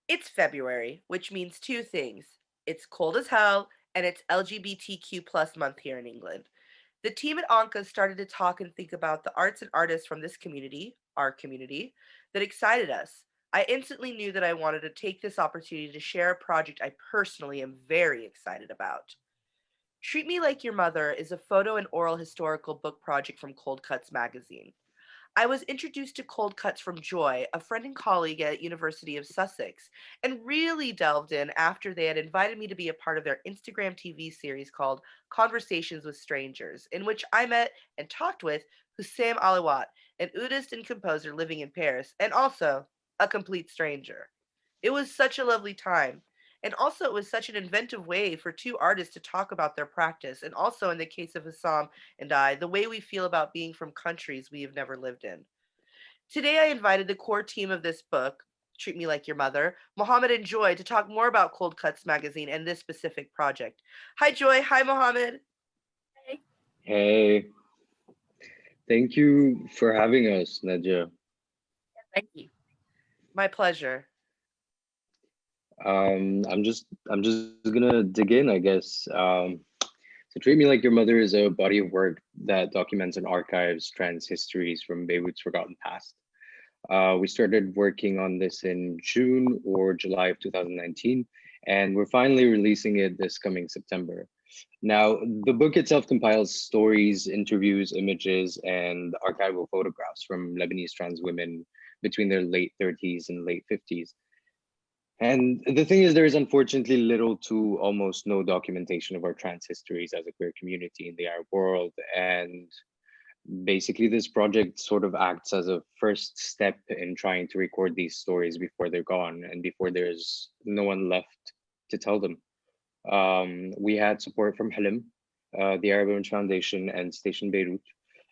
It's February, which means two things. It's cold as hell, and it's LGBTQ plus month here in England. The team at Anka started to talk and think about the arts and artists from this community, our community, that excited us. I instantly knew that I wanted to take this opportunity to share a project I personally am very excited about. Treat Me Like Your Mother is a photo and oral historical book project from Cold Cuts magazine. I was introduced to cold cuts from Joy, a friend and colleague at University of Sussex, and really delved in after they had invited me to be a part of their Instagram TV series called Conversations with Strangers, in which I met and talked with Hussam Aliwat, an Udist and composer living in Paris, and also a complete stranger. It was such a lovely time. And also, it was such an inventive way for two artists to talk about their practice, and also, in the case of Hussam and I, the way we feel about being from countries we have never lived in. Today, I invited the core team of this book, Treat Me Like Your Mother, Mohammed and Joy, to talk more about Cold Cuts magazine and this specific project. Hi, Joy. Hi, Mohammed. Hey. Hey, thank you for having us, Nadia. Thank you. My pleasure. I'm just gonna dig in, I guess. So, Treat Me Like Your Mother is a body of work that documents and archives trans histories from Beirut's forgotten past. We started working on this in June or July of 2019, and we're finally releasing it this coming September. Now, the book itself compiles stories, interviews, images, and archival photographs from Lebanese trans women between their late 30s and late 50s. And the thing is, there is unfortunately little to almost no documentation of our trans histories as a queer community in the Arab world. And basically, this project sort of acts as a first step in trying to record these stories before they're gone and before there's no one left to tell them. We had support from Halim, the Arab Women's Foundation, and Station Beirut.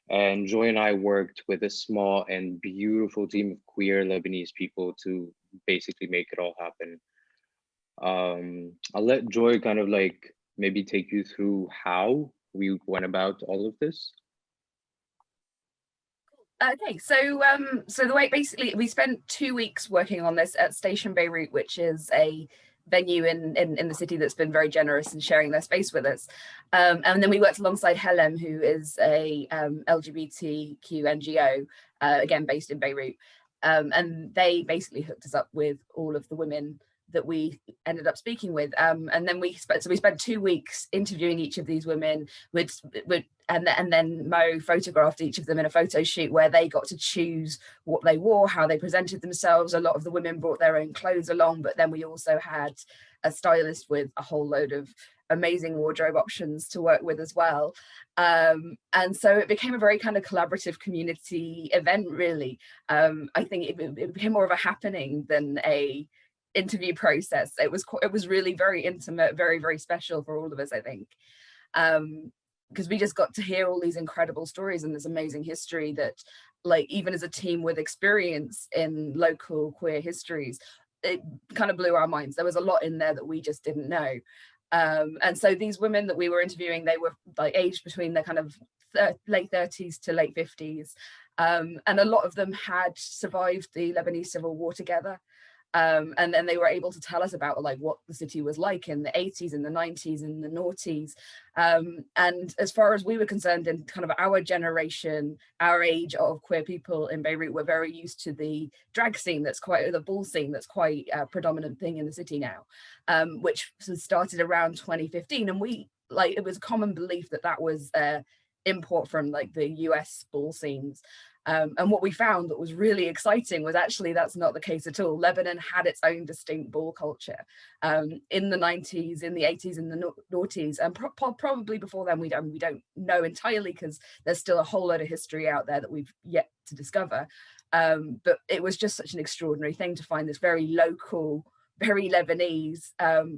And Joy and I worked with a small and beautiful team of queer Lebanese people to basically make it all happen. I'll let Joy kind of like maybe take you through how we went about all of this. Okay, so the way basically we spent 2 weeks working on this at Station Beirut, which is a venue in the city that's been very generous in sharing their space with us. And then we worked alongside Helem, who is a LGBTQ NGO, again based in Beirut. And they basically hooked us up with all of the women that we ended up speaking with. And then we spent 2 weeks interviewing each of these women with and then Mo photographed each of them in a photo shoot where they got to choose what they wore, how they presented themselves. A lot of the women brought their own clothes along, but then we also had a stylist with a whole load of amazing wardrobe options to work with as well. And so it became a very kind of collaborative community event, really. I think it became more of a happening than a interview process. It was really very intimate, very, very special for all of us, I think. Because we just got to hear all these incredible stories and this amazing history that, like, even as a team with experience in local queer histories, it kind of blew our minds. There was a lot in there that we just didn't know. And so these women that we were interviewing, they were like aged between their kind of late 30s to late 50s. And a lot of them had survived the Lebanese civil war together. And then they were able to tell us about like what the city was like in the 80s and the 90s and the noughties. And as far as we were concerned, in kind of our generation, our age of queer people in Beirut, we're very used to the drag scene the ball scene that's quite a predominant thing in the city now, which started around 2015. And it was a common belief that was import from like the US ball scenes. And what we found that was really exciting was actually that's not the case at all. Lebanon had its own distinct ball culture in the 90s, in the 80s, in the noughties, and probably before then. We don't know entirely because there's still a whole lot of history out there that we've yet to discover. But it was just such an extraordinary thing to find this very local, very Lebanese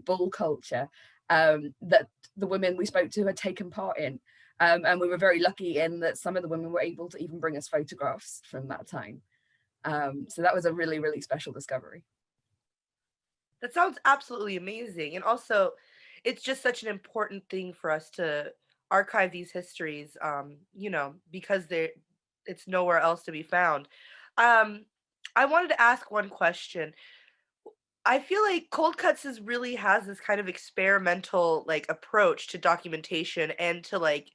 ball culture that the women we spoke to had taken part in. And we were very lucky in that some of the women were able to even bring us photographs from that time. So that was a really, really special discovery. That sounds absolutely amazing. And also, it's just such an important thing for us to archive these histories, because it's nowhere else to be found. Um, I wanted to ask one question. I feel like Cold Cuts really has this kind of experimental like approach to documentation and to like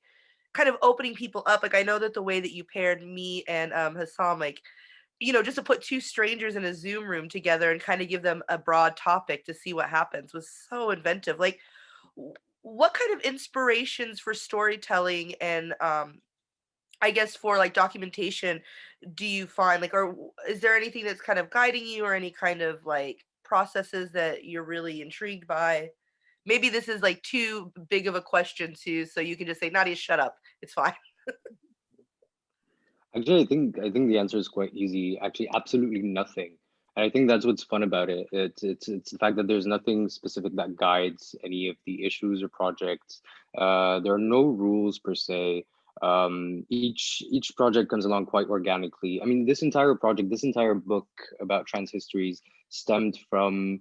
kind of opening people up. Like I know that the way that you paired me and Hassan, like, just to put two strangers in a Zoom room together and kind of give them a broad topic to see what happens was so inventive. Like, what kind of inspirations for storytelling and I guess for like documentation do you find like, or is there anything that's kind of guiding you or any kind of like processes that you're really intrigued by? Maybe this is like too big of a question too, so you can just say, Nadia, shut up. It's fine. Actually, I think the answer is quite easy. Actually, absolutely nothing. And I think that's what's fun about it. It's the fact that there's nothing specific that guides any of the issues or projects. There are no rules per se. Each project comes along quite organically. I mean, this entire project, this entire book about trans histories stemmed from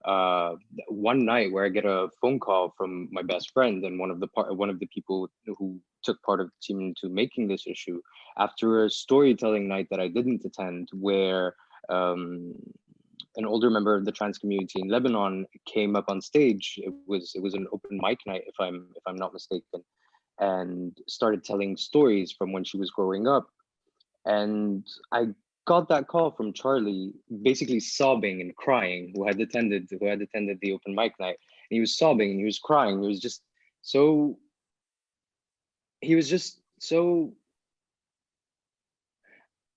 uh, one night where I get a phone call from my best friend and one of the people who took part of the team into making this issue after a storytelling night that I didn't attend, where um, an older member of the trans community in Lebanon came up on stage. It was an open mic night, if I'm not mistaken, and started telling stories from when she was growing up. And I got that call from Charlie, basically sobbing and crying, who had attended the open mic night. And he was sobbing and he was crying. So he was just so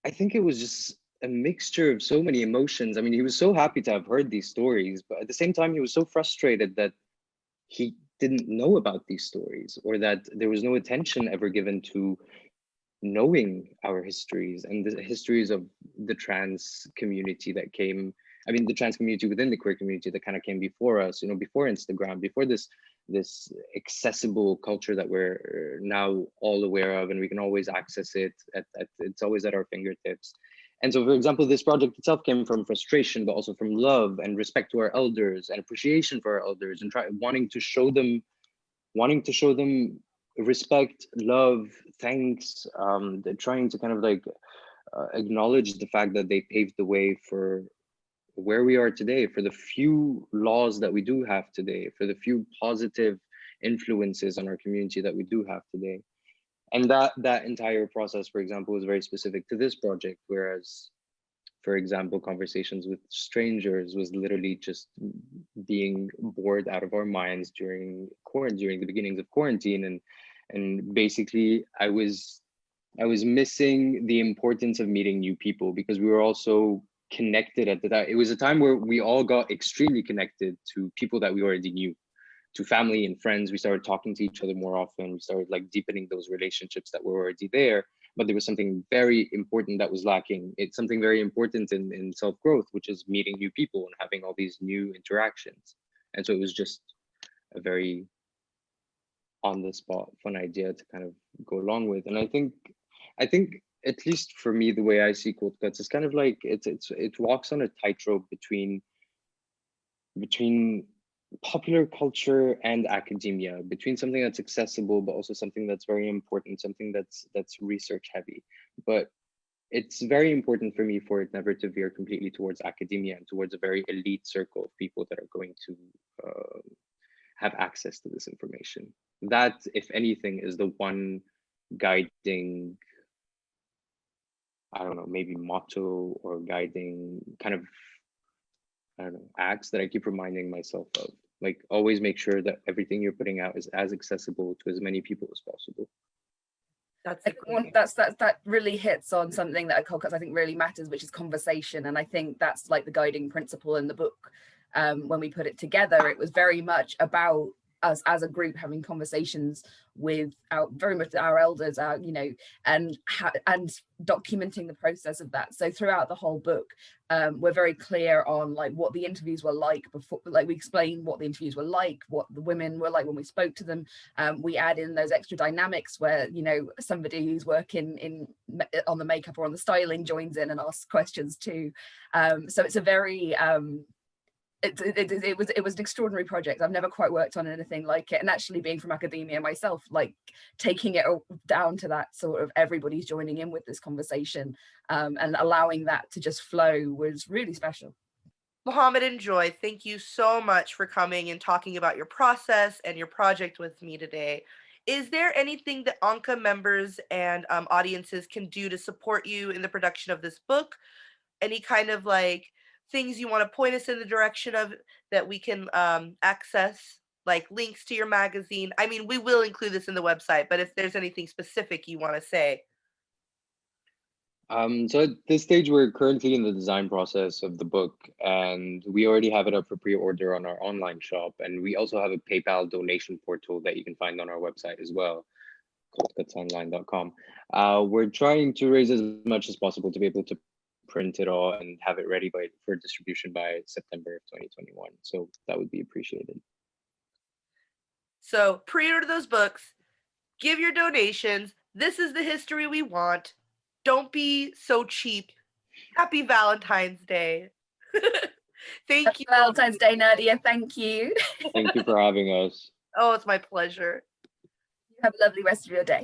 I think it was just a mixture of so many emotions. I mean, he was so happy to have heard these stories, but at the same time, he was so frustrated that he didn't know about these stories, or that there was no attention ever given to knowing our histories and the histories of the trans community that came. I mean, the trans community within the queer community that kind of came before us, before Instagram, before this accessible culture that we're now all aware of, and we can always access it it's always at our fingertips. And so, for example, this project itself came from frustration, but also from love and respect to our elders and appreciation for our elders, and wanting to show them respect, love, thanks, trying to kind of like acknowledge the fact that they paved the way for where we are today, for the few laws that we do have today, for the few positive influences on our community that we do have today. And that entire process, for example, was very specific to this project, whereas, for example, conversations with strangers was literally just being bored out of our minds during the beginnings of quarantine. And basically I was missing the importance of meeting new people, because we were also connected at the time. It was a time where we all got extremely connected to people that we already knew, to family and friends. We started talking to each other more often. We started like deepening those relationships that were already there. But there was something very important that was lacking. It's something very important in self-growth, which is meeting new people and having all these new interactions. And so it was just a very on the spot fun idea to kind of go along with. And I think at least for me, the way I see Cold Cuts is kind of like it walks on a tightrope between popular culture and academia, between something that's accessible but also something that's very important, something that's research heavy. But it's very important for me for it never to veer completely towards academia and towards a very elite circle of people that are going to have access to this information. That, if anything, is the one guiding, I don't know, maybe motto or guiding kind of, I don't know, acts that I keep reminding myself of. Like, always make sure that everything you're putting out is as accessible to as many people as possible. That's I a think great. that really hits on something that at Cold Cuts I think really matters, which is conversation. And I think that's like the guiding principle in the book. When we put it together, it was very much about us as a group having conversations with very much our elders, and documenting the process of that. So throughout the whole book, we're very clear on like what the interviews were like before. Like we explain what the interviews were like, what the women were like when we spoke to them. We add in those extra dynamics where somebody who's working on the makeup or on the styling joins in and asks questions too. So it's a very it was an extraordinary project. I've never quite worked on anything like it, and actually being from academia myself, like taking it down to that sort of everybody's joining in with this conversation, and allowing that to just flow was really special. Mohammed and Joy, thank you so much for coming and talking about your process and your project with me today. Is there anything that Anka members and audiences can do to support you in the production of this book? Any kind of like things you want to point us in the direction of that we can access, like links to your magazine? I mean, we will include this in the website, but if there's anything specific you want to say. So at this stage, we're currently in the design process of the book, and we already have it up for pre-order on our online shop. And we also have a PayPal donation portal that you can find on our website as well, coldcutsonline.com. We're trying to raise as much as possible to be able to print it all and have it ready for distribution by September of 2021. So that would be appreciated. So pre-order those books, give your donations. This is the history we want. Don't be so cheap. Happy Valentine's Day. Thank you. Valentine's Day, Nadia. Thank you. Thank you for having us. Oh, it's my pleasure. Have a lovely rest of your day.